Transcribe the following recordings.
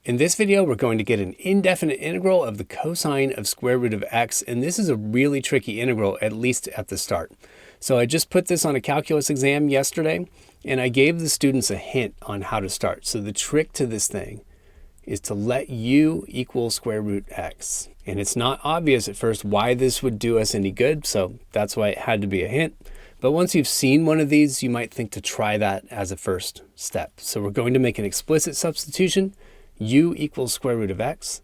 In this video, we're going to get an indefinite integral of the cosine of square root of x, and this is a really tricky integral, at least at the start. So I just put this on a calculus exam yesterday, and I gave the students a hint on how to start. So the trick to this thing is to let u equal square root x. And it's not obvious at first why this would do us any good, so that's why it had to be a hint. But once you've seen one of these, you might think to try that as a first step. So we're going to make an explicit substitution, u equals square root of x.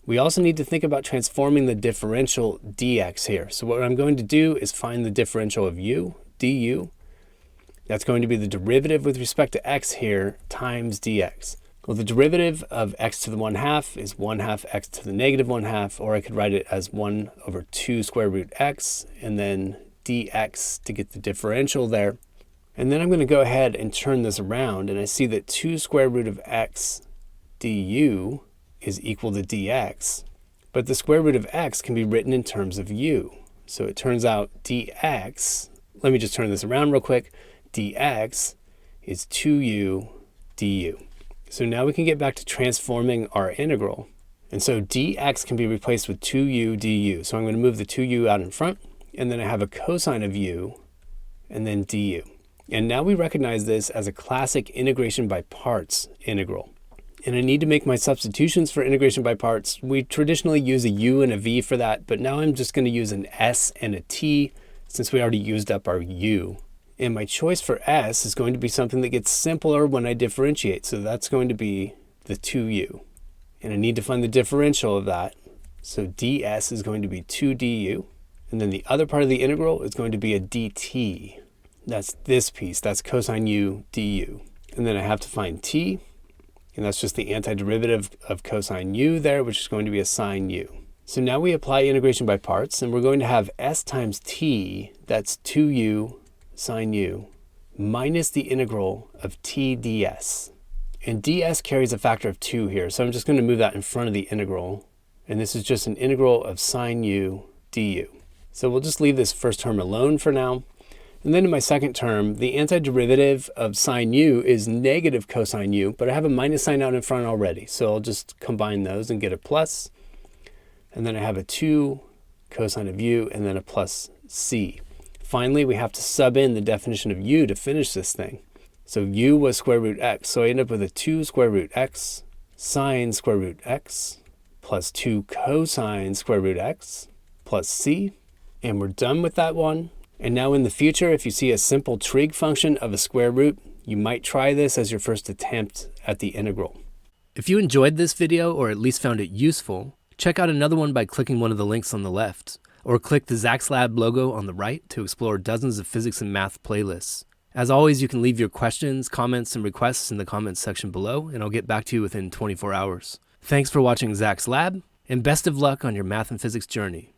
We also need to think about transforming the differential dx here. So what I'm going to do is find the differential of u, du. That's going to be the derivative with respect to x here times dx. Well, the derivative of x to the 1/2 is 1/2 x to the negative 1/2, or I could write it as 1 over 2 square root x, and then dx to get the differential there. And then I'm going to go ahead and turn this around, and I see that 2 square root of x du is equal to dx, but the square root of x can be written in terms of u. So it turns out dx, let me just turn this around real quick, dx is 2u du. So now we can get back to transforming our integral. And so dx can be replaced with 2u du. So I'm going to move the 2u out in front, and then I have a cosine of u, and then du. And now we recognize this as a classic integration by parts integral. And I need to make my substitutions for integration by parts. We traditionally use a u and a v for that, but now I'm just going to use an s and a t since we already used up our u. And my choice for s is going to be something that gets simpler when I differentiate. So that's going to be the 2u. And I need to find the differential of that. So ds is going to be 2 du. And then the other part of the integral is going to be a dt. That's this piece. That's cosine u du. And then I have to find t. And that's just the antiderivative of cosine u there, which is going to be a sine u. So now we apply integration by parts, and we're going to have s times t, that's 2u sine u, minus the integral of t ds. And ds carries a factor of 2 here, so I'm just going to move that in front of the integral. And this is just an integral of sine u du. So we'll just leave this first term alone for now. And then in my second term, the antiderivative of sine u is negative cosine u, but I have a minus sign out in front already. So I'll just combine those and get a plus. And then I have a 2 cosine of u and then a plus c. Finally, we have to sub in the definition of u to finish this thing. So u was square root x. So I end up with a 2 square root x sine square root x plus 2 cosine square root x plus c. And we're done with that one. And now in the future, if you see a simple trig function of a square root, you might try this as your first attempt at the integral. If you enjoyed this video, or at least found it useful, check out another one by clicking one of the links on the left, or click the Zach's Lab logo on the right to explore dozens of physics and math playlists. As always, you can leave your questions, comments, and requests in the comments section below, and I'll get back to you within 24 hours. Thanks for watching Zach's Lab, and best of luck on your math and physics journey.